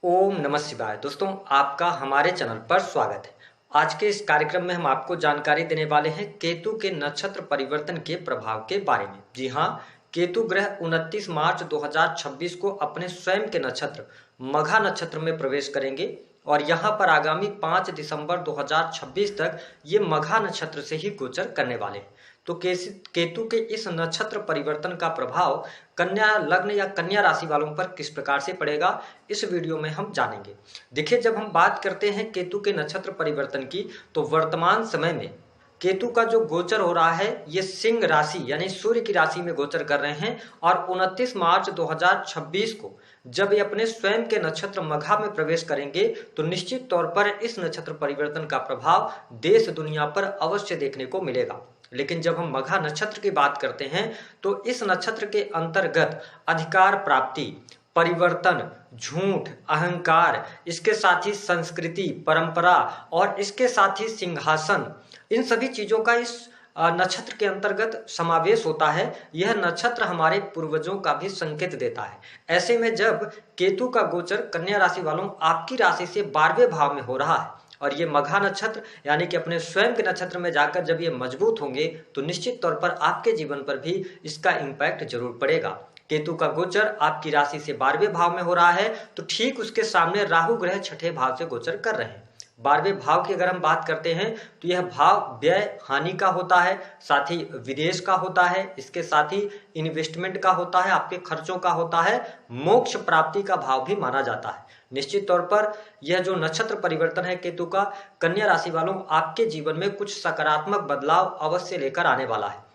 ओम नमः शिवाय। दोस्तों, आपका हमारे चैनल पर स्वागत है। आज के इस कार्यक्रम में हम आपको जानकारी देने वाले हैं केतु के नक्षत्र परिवर्तन के प्रभाव के बारे में। जी हाँ, केतु ग्रह 29 मार्च 2026 को अपने स्वयं के नक्षत्र मघा नक्षत्र में प्रवेश करेंगे और यहाँ पर आगामी 5 दिसंबर 2026 तक ये मघा नक्षत्र से ही गोचर करने वाले हैं। तो केतु के इस नक्षत्र परिवर्तन का प्रभाव कन्या लग्न या कन्या राशि वालों पर किस प्रकार से पड़ेगा, इस वीडियो में हम जानेंगे। देखिए, जब हम बात करते हैं केतु के नक्षत्र परिवर्तन की, तो वर्तमान समय में केतु का जो गोचर हो रहा है ये सिंह राशि यानी सूर्य की राशि में गोचर कर रहे हैं और 29 मार्च 2026 को जब ये अपने स्वयं के नक्षत्र मघा में प्रवेश करेंगे तो निश्चित तौर पर इस नक्षत्र परिवर्तन का प्रभाव देश दुनिया पर अवश्य देखने को मिलेगा। लेकिन जब हम मघा नक्षत्र की बात करते हैं तो इस नक्षत्र के अंतर्गत अधिकार प्राप्ति, परिवर्तन, झूठ, अहंकार, इसके साथ ही संस्कृति, परंपरा और इसके साथ ही सिंहासन, इन सभी चीजों का इस नक्षत्र के अंतर्गत समावेश होता है। यह नक्षत्र हमारे पूर्वजों का भी संकेत देता है। ऐसे में जब केतु का गोचर कन्या राशि वालों आपकी राशि से 12वें भाव में हो रहा है और ये मघा नक्षत्र यानी कि अपने स्वयं के नक्षत्र में जाकर जब ये मजबूत होंगे तो निश्चित तौर पर आपके जीवन पर भी इसका इम्पैक्ट जरूर पड़ेगा। केतु का गोचर आपकी राशि से 12वें भाव में हो रहा है तो ठीक उसके सामने राहु ग्रह 6ठे भाव से गोचर कर रहे हैं। 12वें भाव की अगर हम बात करते हैं तो यह भाव व्यय हानि का होता है, साथ ही विदेश का होता है, इसके साथ ही इन्वेस्टमेंट का होता है, आपके खर्चों का होता है, मोक्ष प्राप्ति का भाव भी माना जाता है। निश्चित तौर पर यह जो नक्षत्र परिवर्तन है केतु का, कन्या राशि वालों आपके जीवन में कुछ सकारात्मक बदलाव अवश्य लेकर आने वाला है।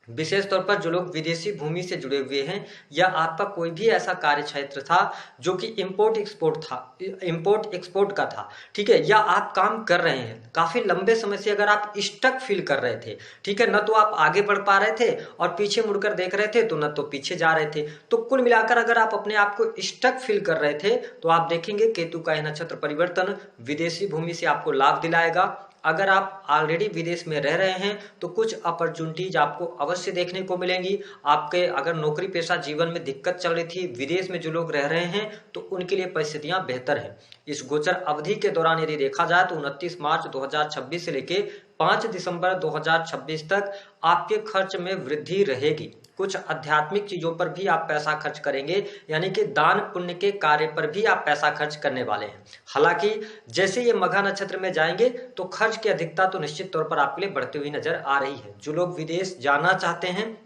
विशेष तौर पर जो लोग विदेशी भूमि से जुड़े हुए हैं या आपका कोई भी ऐसा कार्य क्षेत्र था जो कि इंपोर्ट एक्सपोर्ट का था, ठीक है, या आप काम कर रहे हैं काफी लंबे समय से, अगर आप स्टक फील कर रहे थे, ठीक है, न तो आप आगे बढ़ पा रहे थे और पीछे मुड़कर देख रहे थे तो न तो पीछे जा रहे थे, तो कुल मिलाकर अगर आप अपने आप को स्टक फील कर रहे थे तो आप देखेंगे केतु का यह नक्षत्र परिवर्तन विदेशी भूमि से आपको लाभ दिलाएगा। अगर आप ऑलरेडी विदेश में रह रहे हैं तो कुछ अपॉर्चुनिटीज आपको अवश्य देखने को मिलेंगी। आपके अगर नौकरी पेशा जीवन में दिक्कत चल रही थी, विदेश में जो लोग रह रहे हैं तो उनके लिए परिस्थितियां बेहतर हैं। इस गोचर अवधि के दौरान यदि देखा जाए तो 29 मार्च 2026 से लेके 5 दिसंबर 2026 तक आपके खर्च में वृद्धि रहेगी। कुछ आध्यात्मिक चीजों पर भी आप पैसा खर्च करेंगे, यानी कि दान पुण्य के कार्य पर भी आप पैसा खर्च करने वाले हैं। हालांकि जैसे ये मघा नक्षत्र में जाएंगे तो खर्च की अधिकता तो निश्चित तौर पर आपके लिए बढ़ती हुई नजर आ रही है। जो लोग विदेश जाना चाहते हैं,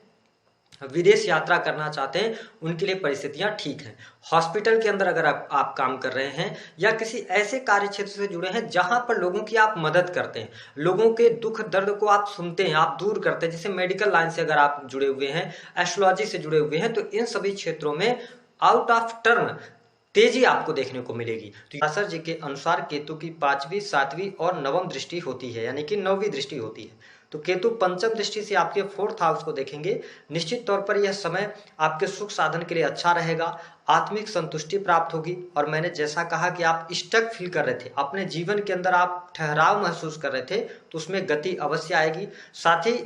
विदेश यात्रा करना चाहते हैं, उनके लिए परिस्थितियां ठीक हैं। हॉस्पिटल के अंदर अगर आप काम कर रहे हैं या किसी ऐसे कार्य क्षेत्र से जुड़े हैं जहां पर लोगों की आप मदद करते हैं, लोगों के दुख दर्द को आप सुनते हैं, आप दूर करते हैं, जैसे मेडिकल लाइन से अगर आप जुड़े हुए हैं, एस्ट्रोलॉजी से जुड़े हुए हैं, तो इन सभी क्षेत्रों में आउट ऑफ टर्न तेजी आपको देखने को मिलेगी। तो व्यासर जी के अनुसार केतु की 5वीं, 7वीं और 9वीं दृष्टि होती है, यानी कि 9वीं दृष्टि होती है। तो केतु पंचम दृष्टि से आपके 4th हाउस को देखेंगे। निश्चित तौर पर यह समय आपके सुख साधन के लिए अच्छा रहेगा, आत्मिक संतुष्टि प्राप्त होगी और मैंने जैसा कहा कि आप स्टक फील कर रहे थे, अपने जीवन के अंदर आप ठहराव महसूस कर रहे थे, तो उसमें गति अवश्य आएगी। साथ ही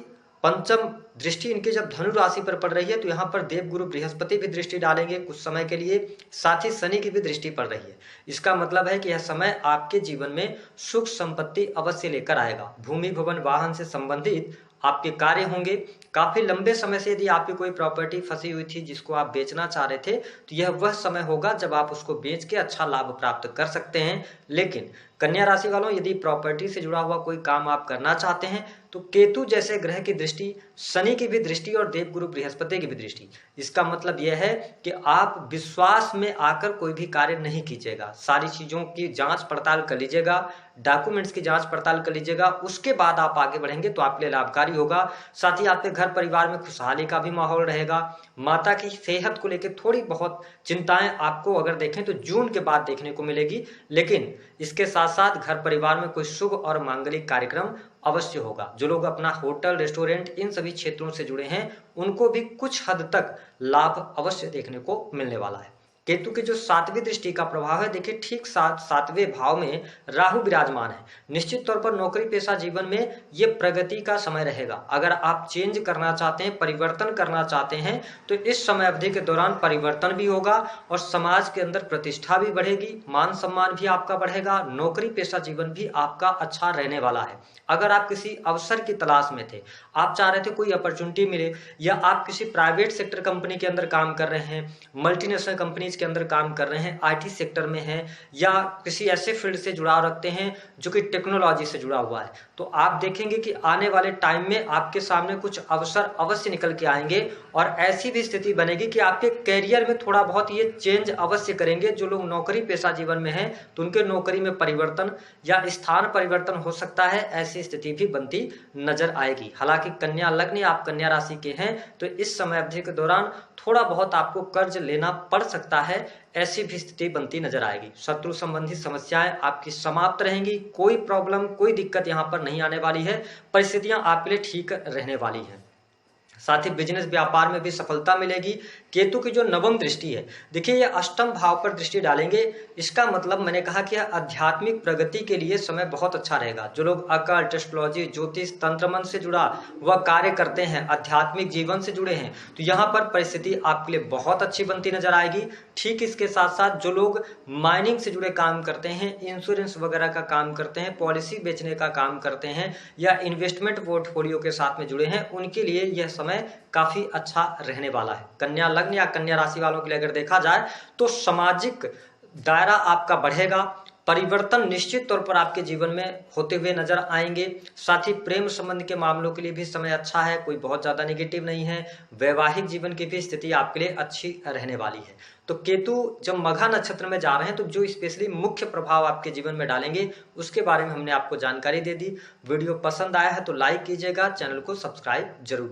पंचम दृष्टि इनकी जब धनु राशि पर पड़ रही है तो यहाँ पर देवगुरु बृहस्पति भी दृष्टि डालेंगे कुछ समय के लिए, साथ ही शनि की भी दृष्टि पड़ रही है। इसका मतलब है कि यह समय आपके जीवन में सुख संपत्ति अवश्य लेकर आएगा। भूमि भवन वाहन से संबंधित आपके कार्य होंगे। काफी लंबे समय से यदि आपकी कोई प्रॉपर्टी फंसी हुई थी जिसको आप बेचना चाह रहे थे तो यह वह समय होगा जब आप उसको बेच के अच्छा लाभ प्राप्त कर सकते हैं। लेकिन कन्या राशि वालों, यदि प्रॉपर्टी से जुड़ा हुआ कोई काम आप करना चाहते हैं तो केतु जैसे ग्रह की दृष्टि, शनि की भी दृष्टि और देवगुरु बृहस्पति की भी दृष्टि, इसका मतलब यह है कि आप विश्वास में आकर कोई भी कार्य नहीं कीजिएगा। सारी चीजों की जांच पड़ताल कर लीजिएगा, डॉक्यूमेंट्स की जांच पड़ताल कर लीजिएगा, उसके बाद आप आगे बढ़ेंगे तो आपके लिए लाभकारी होगा। साथ ही आपके घर परिवार में खुशहाली का भी माहौल रहेगा। माता की सेहत को लेकर थोड़ी बहुत चिंताएं आपको अगर देखें तो जून के बाद देखने को मिलेगी, लेकिन इसके साथ साथ घर परिवार में कोई शुभ और मांगलिक कार्यक्रम अवश्य होगा। जो लोग अपना होटल, रेस्टोरेंट, इन सभी क्षेत्रों से जुड़े हैं उनको भी कुछ हद तक लाभ अवश्य देखने को मिलने वाला है। केतु की जो सातवीं दृष्टि का प्रभाव है, देखिए ठीक सातवें भाव में राहु विराजमान है। निश्चित तौर पर नौकरी पेशा जीवन में ये प्रगति का समय रहेगा। अगर आप चेंज करना चाहते हैं, परिवर्तन करना चाहते हैं, तो इस समय अवधि के दौरान परिवर्तन भी होगा और समाज के अंदर प्रतिष्ठा भी बढ़ेगी, मान सम्मान भी आपका बढ़ेगा, नौकरी पेशा जीवन भी आपका अच्छा रहने वाला है। अगर आप किसी अवसर की तलाश में थे, आप चाह रहे थे कोई अपॉर्चुनिटी मिले, या आप किसी प्राइवेट सेक्टर कंपनी के अंदर काम कर रहे हैं, मल्टीनेशनल कंपनीज के अंदर काम कर रहे हैं, आईटी सेक्टर में हैं, या किसी ऐसे फील्ड से जुड़ाव रखते हैं जो कि टेक्नोलॉजी से जुड़ा हुआ है, तो आप देखेंगे कि आने वाले टाइम में आपके सामने कुछ अवसर अवश्य निकल के आएंगे और ऐसी भी स्थिति बनेगी कि आपके कैरियर में थोड़ा बहुत ये चेंज अवश्य करेंगे। जो लोग नौकरी पेशा जीवन में हैं तो उनके नौकरी में परिवर्तन या स्थान परिवर्तन हो सकता है, ऐसी स्थिति भी बनती नजर आएगी। हालांकि कन्या लग्न या आप कन्या राशि के हैं तो इस समय अवधि के दौरान थोड़ा बहुत आपको कर्ज लेना पड़ सकता है, ऐसी भी स्थिति बनती नजर आएगी। शत्रु संबंधी समस्याएं आपकी समाप्त रहेंगी, कोई प्रॉब्लम कोई दिक्कत यहां पर नहीं आने वाली है, परिस्थितियां आपके लिए ठीक रहने वाली हैं। साथ ही बिजनेस व्यापार में भी सफलता मिलेगी। केतु की जो नवम दृष्टि है, देखिए ये अष्टम भाव पर दृष्टि डालेंगे, इसका मतलब मैंने कहा कि आध्यात्मिक प्रगति के लिए समय बहुत अच्छा रहेगा। जो लोग अकल्ट, एस्ट्रोलॉजी, ज्योतिष, तंत्र मंत्र से जुड़ा वह कार्य करते हैं, आध्यात्मिक जीवन से जुड़े हैं, तो यहाँ पर परिस्थिति आपके लिए बहुत अच्छी बनती नजर आएगी। ठीक इसके साथ साथ जो लोग माइनिंग से जुड़े काम करते हैं, इंश्योरेंस वगैरह का काम करते हैं, पॉलिसी बेचने का काम करते हैं, या इन्वेस्टमेंट पोर्टफोलियो के साथ में जुड़े हैं, उनके लिए यह समय काफी अच्छा रहने वाला है। कन्या लग्न या कन्या राशि वालों के लिए अगर देखा जाए तो सामाजिक दायरा आपका बढ़ेगा, परिवर्तन निश्चित तौर पर आपके जीवन में होते हुए नजर आएंगे। साथ ही प्रेम संबंध के मामलों के लिए भी समय अच्छा है, कोई बहुत ज्यादा नेगेटिव नहीं है। वैवाहिक जीवन की भी स्थिति आपके लिए अच्छी रहने वाली है। तो केतु जब मघा नक्षत्र में जा रहे हैं तो जो स्पेशली मुख्य प्रभाव आपके जीवन में डालेंगे उसके बारे में हमने आपको जानकारी दे दी। वीडियो पसंद आया है तो लाइक कीजिएगा, चैनल को सब्सक्राइब जरूर